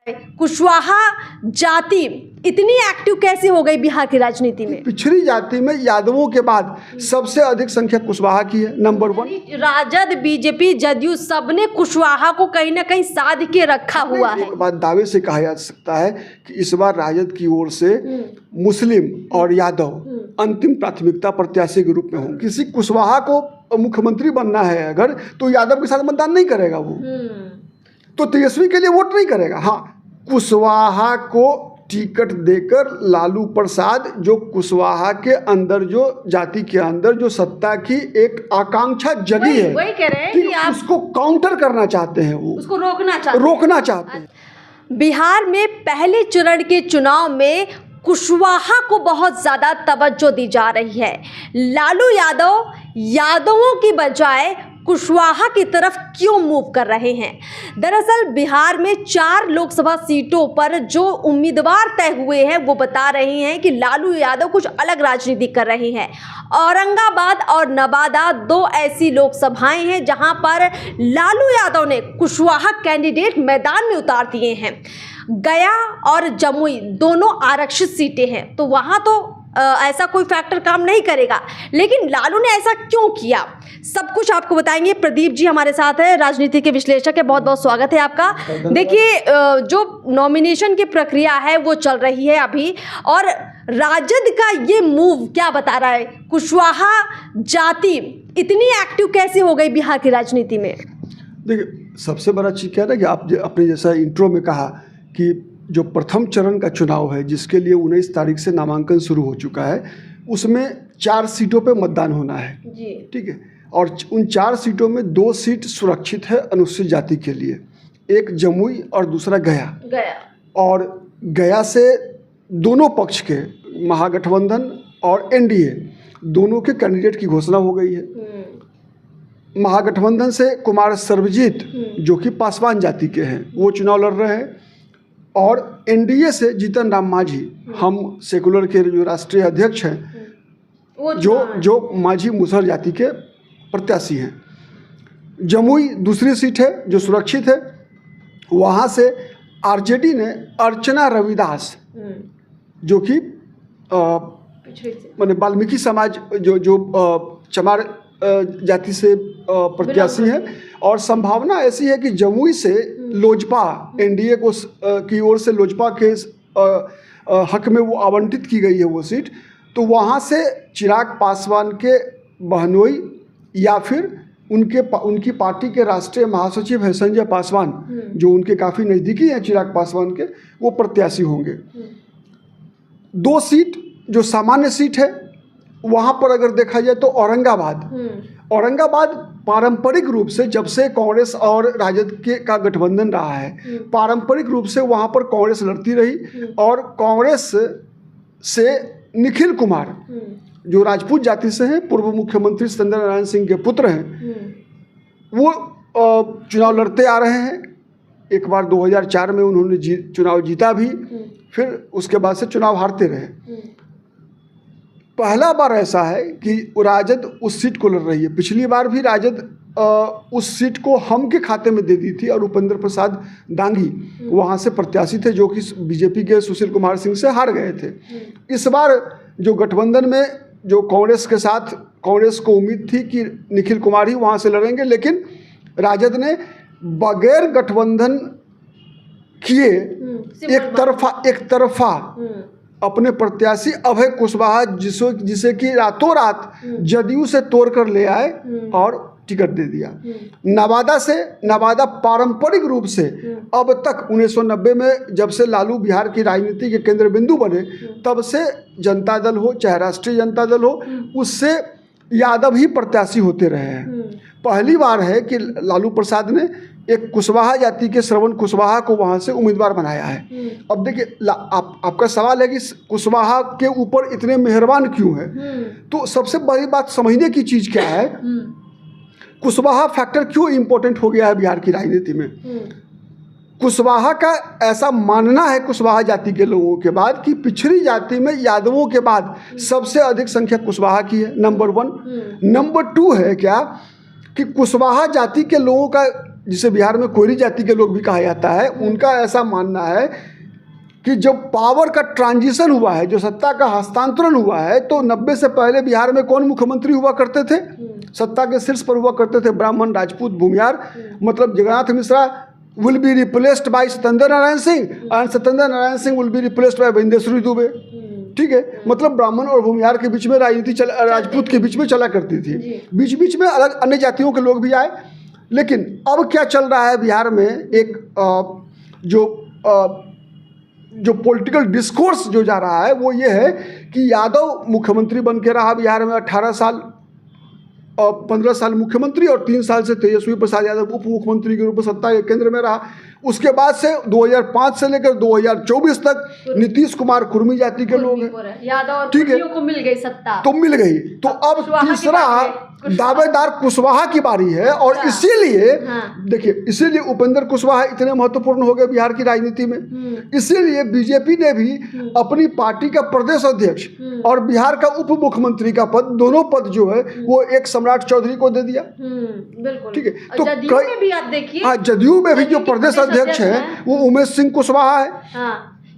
कुशवाहा जाति इतनी एक्टिव कैसे हो गई बिहार की राजनीति में? पिछड़ी जाति में यादवों के बाद सबसे अधिक संख्या कुशवाहा की है, नंबर 1। राजद, बीजेपी, जदयू सबने कुशवाहा को कहीं ना कहीं साध के रखा हुआ है। एक बात दावे से कहा जा सकता है कि इस बार राजद की ओर से मुस्लिम और यादव अंतिम प्राथमिकता प्रत्याशी के रूप में हों। किसी कुशवाहा को मुख्यमंत्री बनना है अगर, तो यादव के साथ मतदान नहीं करेगा वो, तो तेजस्वी के लिए वोट नहीं करेगा। हाँ, कुशवाहा को टिकट देकर लालू प्रसाद जो कुशवाहा के अंदर, जो जाति के अंदर जो सत्ता की एक आकांक्षा जगी है, वही कह रहे हैं कि आप उसको काउंटर करना चाहते हैं, वो उसको रोकना चाहते हैं। बिहार में पहले चरण के चुनाव में कुशवाहा को बहुत ज़्यादा तवज्जो दी जा रही है। लालू यादव यादवों की बजाय कुशवाहा की तरफ क्यों मूव कर रहे हैं? दरअसल बिहार में 4 लोकसभा सीटों पर जो उम्मीदवार तय हुए हैं वो बता रहे हैं कि लालू यादव कुछ अलग राजनीति कर रहे हैं। औरंगाबाद और नवादा 2 ऐसी लोकसभाएं हैं जहां पर लालू यादव ने कुशवाहा कैंडिडेट मैदान में उतार दिए हैं। गया और जमुई दोनों आरक्षित सीटें हैं, तो वहां तो ऐसा कोई फैक्टर काम नहीं करेगा, लेकिन लालू ने ऐसा क्यों किया, सब कुछ आपको बताएंगे। प्रदीप जी हमारे साथ है, राजनीति के विश्लेषक है, बहुत बहुत स्वागत है आपका। देखिए, जो नॉमिनेशन की प्रक्रिया है वो चल रही है अभी, और राजद का ये मूव क्या बता रहा है? कुशवाहा जाति इतनी एक्टिव कैसे हो गई बिहार की राजनीति में? देखिए, सबसे बड़ा चीज़ क्या है कि आप अपने जैसा इंट्रो में कहा कि जो प्रथम चरण का चुनाव है, जिसके लिए 19 तारीख से नामांकन शुरू हो चुका है, उसमें 4 सीटों पे मतदान होना है, ठीक है। और उन 4 सीटों में 2 सीट सुरक्षित है अनुसूचित जाति के लिए, एक जमुई और दूसरा गया। और गया से दोनों पक्ष के महागठबंधन और एनडीए दोनों के कैंडिडेट की घोषणा हो गई है। महागठबंधन से कुमार सर्वजीत जो कि पासवान जाति के हैं, वो चुनाव लड़ रहे हैं, और एनडीए से जीतन राम मांझी, हम सेकुलर के जो राष्ट्रीय अध्यक्ष हैं, जो मांझी मुसहर जाति के प्रत्याशी हैं। जमुई दूसरी सीट है जो सुरक्षित है, वहाँ से आरजेडी ने अर्चना रविदास जो कि माने वाल्मीकि समाज जो चमार जाति से प्रत्याशी हैं, और संभावना ऐसी है कि जमुई से लोजपा, एनडीए को की ओर से लोजपा के हक में वो आवंटित की गई है वो सीट, तो वहाँ से चिराग पासवान के बहनोई या फिर उनकी पार्टी के राष्ट्रीय महासचिव है संजय पासवान, जो उनके काफ़ी नज़दीकी हैं चिराग पासवान के, वो प्रत्याशी होंगे। 2 सीट जो सामान्य सीट है, वहाँ पर अगर देखा जाए तो औरंगाबाद पारंपरिक रूप से, जब से कांग्रेस और राजद का गठबंधन रहा है, पारंपरिक रूप से वहाँ पर कांग्रेस लड़ती रही, और कांग्रेस से निखिल कुमार जो राजपूत जाति से हैं, पूर्व मुख्यमंत्री सत्येंद्र नारायण सिंह के पुत्र हैं, वो चुनाव लड़ते आ रहे हैं। एक बार 2004 में उन्होंने चुनाव जीता भी, फिर उसके बाद से चुनाव हारते रहे। पहला बार ऐसा है कि राजद उस सीट को लड़ रही है। पिछली बार भी राजद उस सीट को हम के खाते में दे दी थी, और उपेंद्र प्रसाद दांगी वहाँ से प्रत्याशी थे जो कि बीजेपी के सुशील कुमार सिंह से हार गए थे। इस बार जो गठबंधन में जो कांग्रेस के साथ, कांग्रेस को उम्मीद थी कि निखिल कुमार ही वहाँ से लड़ेंगे, लेकिन राजद ने बगैर गठबंधन किए एक तरफा अपने प्रत्याशी अभय कुशवाहा, जिसे कि रातों रात जदयू से तोड़ कर ले आए और टिकट दे दिया। नवादा पारंपरिक रूप से अब तक 1990 में जब से लालू बिहार की राजनीति के केंद्र बिंदु बने, तब से जनता दल हो चाहे राष्ट्रीय जनता दल हो, उससे यादव ही प्रत्याशी होते रहे हैं। पहली बार है कि लालू प्रसाद ने एक कुशवाहा जाति के श्रवण कुशवाहा को वहाँ से उम्मीदवार बनाया है। अब देखिए, आपका सवाल है कि कुशवाहा के ऊपर इतने मेहरबान क्यों है, तो सबसे बड़ी बात समझने की चीज़ क्या है, कुशवाहा फैक्टर क्यों इम्पोर्टेंट हो गया है बिहार की राजनीति में। कुशवाहा का ऐसा मानना है कुशवाहा जाति के लोगों के बाद कि पिछड़ी जाति में यादवों के बाद सबसे अधिक संख्या कुशवाहा की है, नंबर 1। नंबर 2 है क्या कि कुशवाहा जाति के लोगों का जिसे बिहार में कोयरी जाति के लोग भी कहा जाता है, उनका ऐसा मानना है कि जब पावर का ट्रांजिशन हुआ है, जो सत्ता का हस्तांतरण हुआ है, तो 90 से पहले बिहार में कौन मुख्यमंत्री हुआ करते थे? सत्ता के शीर्ष पर हुआ करते थे ब्राह्मण, राजपूत, भूमिहार। मतलब Jagannath Mishra will be replaced by Satyendra Narayan Singh and Satyendra Narayan Singh will be replaced by Bindeshwari Dubey. ठीक है, मतलब ब्राह्मण और भूमिहार के बीच में राजनीति राजपूत के बीच में चला करती थी। बीच बीच में अलग अन्य जातियों के लोग भी आए। लेकिन अब क्या चल रहा है बिहार में, एक जो पॉलिटिकल डिस्कोर्स जो जा रहा है वो ये है कि यादव मुख्यमंत्री बन के रहा बिहार में 18 साल और 15 साल मुख्यमंत्री, और 3 साल से तेजस्वी प्रसाद यादव उप मुख्यमंत्री के रूप में सत्ता के केंद्र में रहा। उसके बाद से 2005 से लेकर 2024 तक नीतीश कुमार कुर्मी जाति के लोग हैं, यादव और ठीक है, को मिल गई सत्ता, तो मिल गई। तो अब तीसरा दावेदार कुशवाहा की बारी है। और इसीलिए देखिए, इसीलिए उपेंद्र कुशवाहा इतने महत्वपूर्ण हो गए बिहार की राजनीति में। इसीलिए बीजेपी ने भी अपनी पार्टी का प्रदेश अध्यक्ष और बिहार का उप मुख्यमंत्री का पद, दोनों पद जो है वो एक सम्राट चौधरी को दे दिया। बिल्कुल, ठीक है। तो जदयू में भी आप देखिए, हाँ, जदयू में भी जो प्रदेश अध्यक्ष है वो उमेश सिंह कुशवाहा है।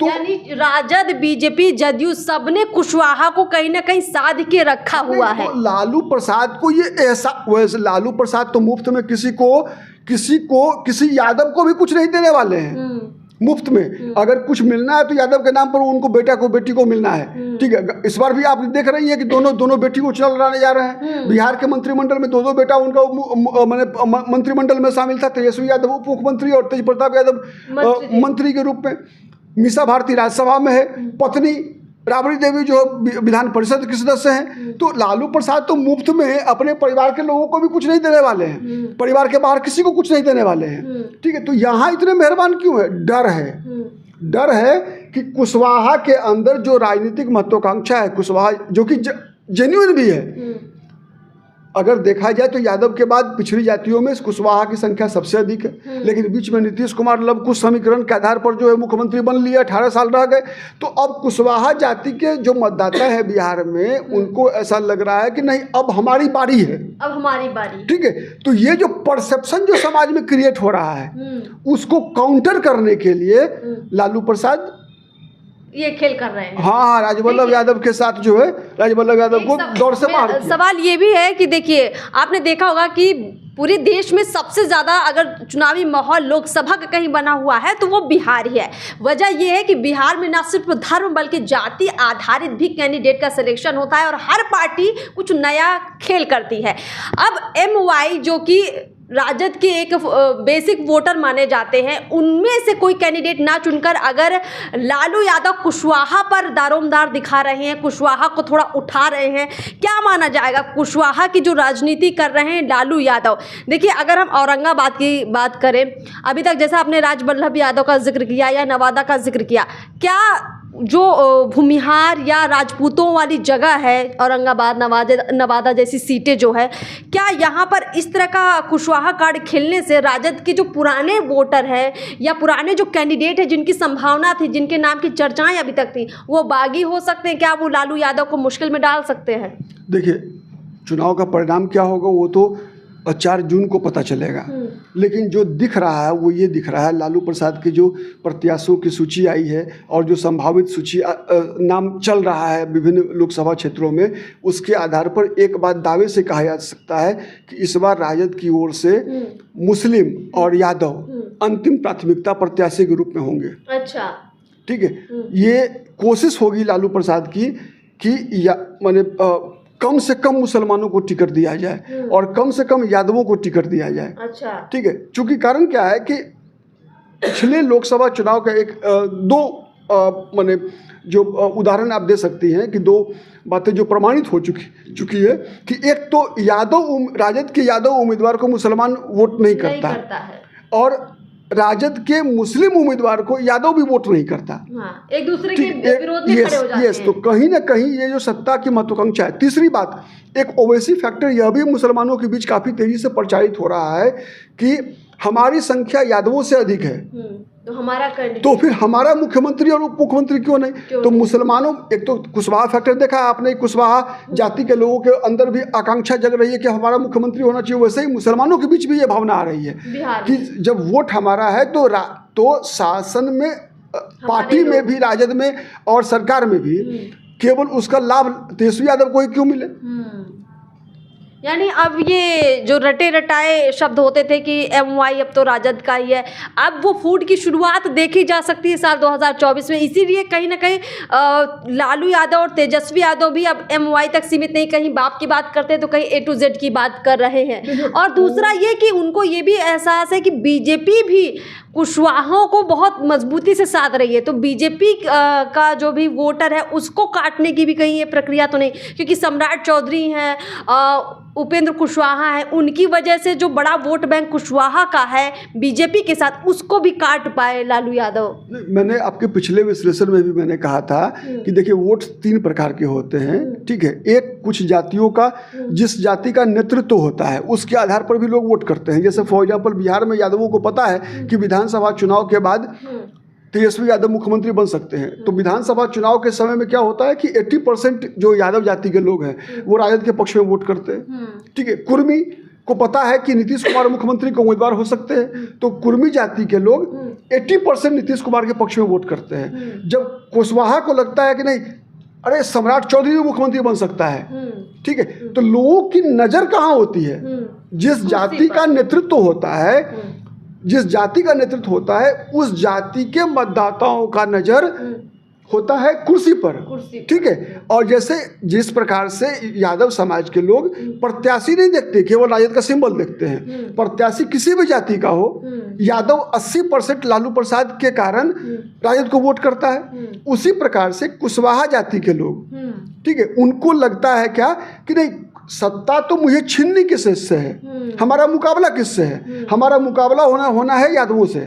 तो यानी राजद, बीजेपी, जदयू सबने कुशवाहा को कहीं ना कहीं साध के रखा हुआ है। तो लालू प्रसाद को ये ऐसा, वैसे लालू प्रसाद तो मुफ्त में किसी यादव को भी कुछ नहीं देने वाले हैं। मुफ्त में अगर कुछ मिलना है तो यादव के नाम पर उनको बेटी को मिलना है। ठीक है, इस बार भी आप देख रही हैं कि दोनों बेटी को चलाने जा रहे हैं। बिहार के मंत्रिमंडल में दो बेटा उनका मंत्रिमंडल में शामिल था। तेजस्वी यादव उप मुख्यमंत्री और तेज प्रताप यादव मंत्री के रूप में। मीसा भारती राज्यसभा में है, पत्नी राबड़ी देवी जो विधान परिषद के सदस्य हैं। तो लालू प्रसाद तो मुफ्त में अपने परिवार के लोगों को भी कुछ नहीं देने वाले हैं, परिवार के बाहर किसी को कुछ नहीं देने वाले हैं। ठीक है, तो यहाँ इतने मेहरबान क्यों है? डर है कि कुशवाहा के अंदर जो राजनीतिक महत्वाकांक्षा है, कुशवाहा जो कि जेन्युइन भी है। अगर देखा जाए तो यादव के बाद पिछड़ी जातियों में कुशवाहा की संख्या सबसे अधिक है। लेकिन बीच में नीतीश कुमार लव कुश समीकरण के आधार पर जो है मुख्यमंत्री बन लिया, 18 साल रह गए। तो अब कुशवाहा जाति के जो मतदाता है बिहार में, उनको ऐसा लग रहा है कि नहीं, अब हमारी बारी है, अब हमारी बारी। ठीक है। तो ये जो परसेप्शन जो समाज में क्रिएट हो रहा है, उसको काउंटर करने के लिए लालू प्रसाद ये खेल कर रहे हैं। हाँ, राजवल्लभ यादव के साथ जो है, राजवल्लभ यादव को दौड़ से बाहर किया। सवाल ये भी है कि देखिए, आपने देखा होगा कि पूरे देश में सबसे ज़्यादा अगर चुनावी माहौल लोकसभा का कहीं बना हुआ है तो वो बिहार ही है। वजह ये है कि बिहार में न सिर्फ धर्म बल्कि जाति आधारित भी कैंडिडेट का सिलेक्शन होता है और हर पार्टी कुछ नया खेल करती है। अब MY जो कि राजद के एक बेसिक वोटर माने जाते हैं, उनमें से कोई कैंडिडेट ना चुनकर अगर लालू यादव कुशवाहा पर दारोमदार दिखा रहे हैं, कुशवाहा को थोड़ा उठा रहे हैं, क्या माना जाएगा? कुशवाहा की जो राजनीति कर रहे हैं लालू यादव, देखिए अगर हम औरंगाबाद की बात करें, अभी तक जैसा आपने राजवल्लभ यादव का जिक्र किया या नवादा का जिक्र किया, क्या जो भूमिहार या राजपूतों वाली जगह है औरंगाबाद, नवादा जैसी सीटें जो है, क्या यहाँ पर इस तरह का कुशवाहा कार्ड खेलने से राजद के जो पुराने वोटर हैं या पुराने जो कैंडिडेट हैं जिनकी संभावना थी, जिनके नाम की चर्चाएं अभी तक थी, वो बागी हो सकते हैं? क्या वो लालू यादव को मुश्किल में डाल सकते हैं? देखिए, चुनाव का परिणाम क्या होगा वो तो 4 जून को पता चलेगा। लेकिन जो दिख रहा है वो ये दिख रहा है, लालू प्रसाद की जो प्रत्याशियों की सूची आई है और जो संभावित सूची नाम चल रहा है विभिन्न लोकसभा क्षेत्रों में, उसके आधार पर एक बात दावे से कहा जा सकता है कि इस बार राजद की ओर से मुस्लिम और यादव अंतिम प्राथमिकता प्रत्याशी के रूप में होंगे। अच्छा, ठीक है। ये कोशिश होगी लालू प्रसाद की कि माने कम से कम मुसलमानों को टिकट दिया जाए और कम से कम यादवों को टिकट दिया जाए। अच्छा, ठीक है। चूंकि कारण क्या है कि पिछले लोकसभा चुनाव का दो माने जो उदाहरण आप दे सकती हैं कि 2 बातें जो प्रमाणित हो चुकी है कि एक तो राजद के यादव उम्मीदवार को मुसलमान वोट नहीं करता है और राजद के मुस्लिम उम्मीदवार को यादव भी वोट नहीं करता। हाँ, एक दूसरे के विरोध में खड़े हो जाते हैं। तो कहीं ना कहीं ये जो सत्ता की महत्वाकांक्षा है। तीसरी बात, एक ओवैसी फैक्टर यह भी मुसलमानों के बीच काफ़ी तेज़ी से प्रचारित हो रहा है कि हमारी संख्या यादवों से अधिक है, तो हमारा कैंडिडेट, तो फिर हमारा मुख्यमंत्री और उप मुख्यमंत्री क्यों नहीं? तो मुसलमानों, एक तो कुशवाहा फैक्टर देखा है आपने, कुशवाहा जाति के लोगों के अंदर भी आकांक्षा जग रही है कि हमारा मुख्यमंत्री होना चाहिए। वैसे ही मुसलमानों के बीच भी ये भावना आ रही है कि जब वोट हमारा है तो शासन में, पार्टी में भी, राजद में और सरकार में भी केवल उसका लाभ तेजस्वी यादव को ही क्यों मिले? यानी अब ये जो रटे रटाए शब्द होते थे कि MY अब तो राजद का ही है, अब वो फूट की शुरुआत देखी जा सकती है साल 2024 में। इसीलिए कहीं ना कहीं लालू यादव और तेजस्वी यादव भी अब MY तक सीमित नहीं, कहीं बाप की बात करते हैं तो कहीं A to Z की बात कर रहे हैं। और दूसरा ये कि उनको ये भी एहसास है कि बीजेपी भी कुशवाहों को बहुत मजबूती से साध रही है, तो बीजेपी का जो भी वोटर है उसको काटने की भी कहीं ये प्रक्रिया तो नहीं, क्योंकि सम्राट चौधरी हैं, उपेंद्र कुशवाहा है, उनकी वजह से जो बड़ा वोट बैंक कुशवाहा का है बीजेपी के साथ, उसको भी काट पाए लालू यादव। मैंने आपके पिछले विश्लेषण में भी मैंने कहा था कि देखिए वोट 3 प्रकार के होते हैं, ठीक है। एक कुछ जातियों का, जिस जाति का नेतृत्व होता है उसके आधार पर भी लोग वोट करते हैं। जैसे फॉर एग्जाम्पल बिहार में यादवों को पता है कि विधानसभा चुनाव के बाद तेजस्वी यादव मुख्यमंत्री बन सकते हैं, तो विधानसभा चुनाव के समय में क्या होता है कि 80% जो यादव जाति के लोग हैं वो राजद के पक्ष में वोट करते हैं, ठीक है। कुर्मी को पता है कि नीतीश कुमार मुख्यमंत्री के उम्मीदवार हो सकते हैं, तो कुर्मी जाति के लोग 80% नीतीश कुमार के पक्ष में वोट करते हैं। जब कुशवाहा को लगता है कि नहीं, अरे सम्राट चौधरी भी मुख्यमंत्री बन सकता है, ठीक है, तो लोगों की नज़र कहाँ होती है? जिस जाति का नेतृत्व होता है, जिस जाति का नेतृत्व होता है उस जाति के मतदाताओं का नज़र होता है कुर्सी पर, ठीक है। और जैसे जिस प्रकार से यादव समाज के लोग प्रत्याशी नहीं देखते, केवल राजद का सिंबल देखते हैं, प्रत्याशी किसी भी जाति का हो, यादव 80% लालू प्रसाद के कारण राजद को वोट करता है। उसी प्रकार से कुशवाहा जाति के लोग, ठीक है, उनको लगता है क्या कि नहीं, सत्ता तो मुझे छीननी किससे है, हमारा मुकाबला किससे है? हमारा मुकाबला होना है यादवों से,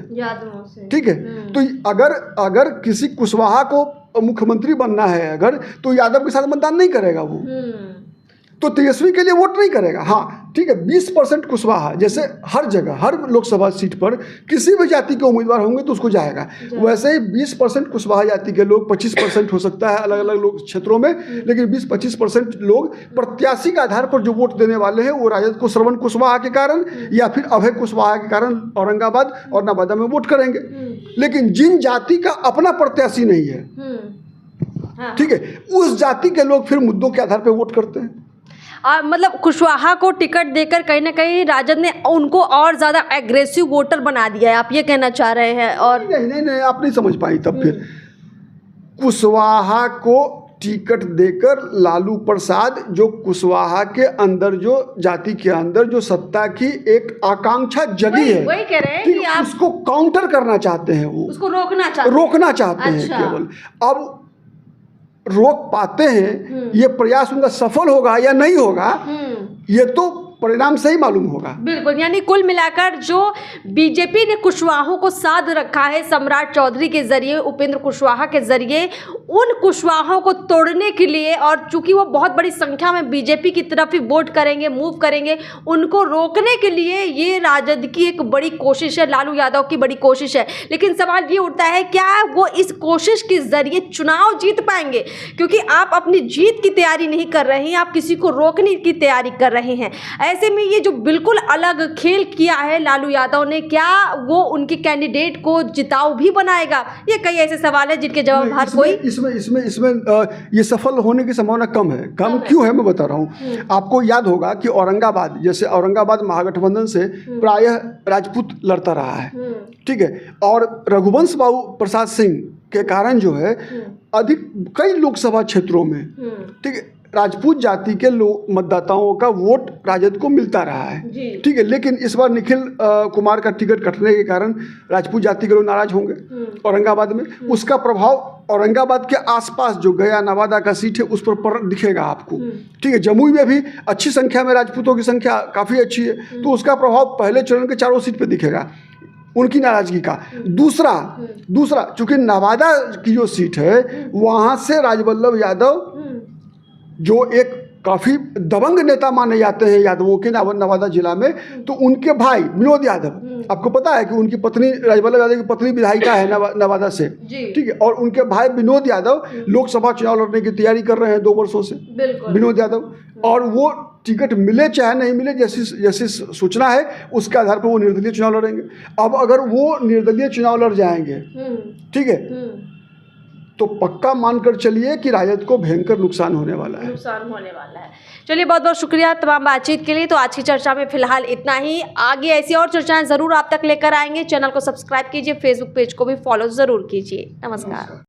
ठीक है। तो अगर किसी कुशवाहा को मुख्यमंत्री बनना है अगर, तो यादव के साथ मतदान नहीं करेगा वो, तो तेजस्वी के लिए वोट नहीं करेगा। हाँ ठीक है, 20% कुशवाहा, जैसे हर जगह हर लोकसभा सीट पर किसी भी जाति के उम्मीदवार होंगे तो उसको जाएगा, वैसे ही 20% कुशवाहा जाति के लोग, 25% हो सकता है अलग अलग लोग क्षेत्रों में, लेकिन 20-25% लोग प्रत्याशी के आधार पर जो वोट देने वाले हैं वो राजद को श्रवण कुशवाहा के कारण या फिर अभय कुशवाहा के कारण औरंगाबाद और नवादा में वोट करेंगे। लेकिन जिन जाति का अपना प्रत्याशी नहीं है, ठीक है, उस जाति के लोग फिर मुद्दों के आधार पर वोट करते हैं। मतलब कुशवाहा को टिकट देकर कहीं ना कहीं राजद ने उनको और ज़्यादा एग्रेसिव वोटर बना दिया है, आप ये कहना चाह रहे हैं? और नहीं, आप नहीं समझ पाई। तब फिर कुशवाहा को टिकट देकर लालू प्रसाद जो कुशवाहा के अंदर, जो जाति के अंदर जो सत्ता की एक आकांक्षा जगी है, वही कह रहे हैं कि आप उसको काउंटर करना चाहते हैं, वो उसको रोकना चाहते हैं केवल। अब रोक पाते हैं, ये प्रयास उनका सफल होगा या नहीं होगा ये तो परिणाम से ही मालूम होगा। बिल्कुल, यानी कुल मिलाकर जो बीजेपी ने कुशवाहों को साध रखा है सम्राट चौधरी के जरिए, उपेंद्र कुशवाहा के जरिए, उन कुशवाहों को तोड़ने के लिए, और चूंकि वो बहुत बड़ी संख्या में बीजेपी की तरफ ही वोट करेंगे, मूव करेंगे, उनको रोकने के लिए ये राजद की एक बड़ी कोशिश है, लालू यादव की बड़ी कोशिश है। लेकिन सवाल ये उठता है क्या वो इस कोशिश के जरिए चुनाव जीत पाएंगे? क्योंकि आप अपनी जीत की तैयारी नहीं कर रहे हैं, आप किसी को रोकने की तैयारी कर रहे हैं। ऐसे में ये जो बिल्कुल अलग खेल किया है लालू यादव ने, क्या वो उनके कैंडिडेट को जिताऊ भी बनाएगा? ये कई ऐसे सवाल है जिनके जवाब हर कोई इसमें ये सफल होने की संभावना कम है। कम क्यों है मैं बता रहा हूँ। आपको याद होगा कि औरंगाबाद, जैसे औरंगाबाद महागठबंधन से प्रायः राजपूत लड़ता रहा है, ठीक है, और रघुवंश बाबू प्रसाद सिंह के कारण जो है अधिक कई लोकसभा क्षेत्रों में, ठीक है, राजपूत जाति के लोग मतदाताओं का वोट राजद को मिलता रहा है, ठीक है। लेकिन इस बार निखिल कुमार का टिकट कटने के कारण राजपूत जाति के लोग नाराज होंगे औरंगाबाद में। उसका प्रभाव औरंगाबाद के आसपास जो गया नवादा का सीट है उस पर दिखेगा आपको, ठीक है। जमुई में भी अच्छी संख्या में राजपूतों की संख्या काफ़ी अच्छी है, तो उसका प्रभाव पहले चरण के चारों सीट पर दिखेगा, उनकी नाराजगी का। दूसरा चूंकि नवादा की जो सीट है वहाँ से राजवल्लभ यादव जो एक काफ़ी दबंग नेता माने जाते हैं यादवों के नवादा जिला में। तो उनके भाई विनोद यादव, आपको पता है कि उनकी पत्नी राजवल्लभ यादव की पत्नी विधायिका है नवादा से, ठीक है। और उनके भाई विनोद यादव लोकसभा चुनाव लड़ने की तैयारी कर रहे हैं 2 वर्षों से, विनोद यादव। और वो टिकट मिले चाहे नहीं मिले, जैसी सूचना है उसके आधार पर वो निर्दलीय चुनाव लड़ेंगे। अब अगर वो निर्दलीय चुनाव लड़ जाएंगे, ठीक है, तो पक्का मानकर चलिए कि राजद को भयंकर नुकसान होने वाला है। चलिए, बहुत बहुत शुक्रिया तमाम बातचीत के लिए। तो आज की चर्चा में फिलहाल इतना ही। आगे ऐसी और चर्चाएं जरूर आप तक लेकर आएंगे। चैनल को सब्सक्राइब कीजिए, फेसबुक पेज को भी फॉलो जरूर कीजिए। नमस्कार।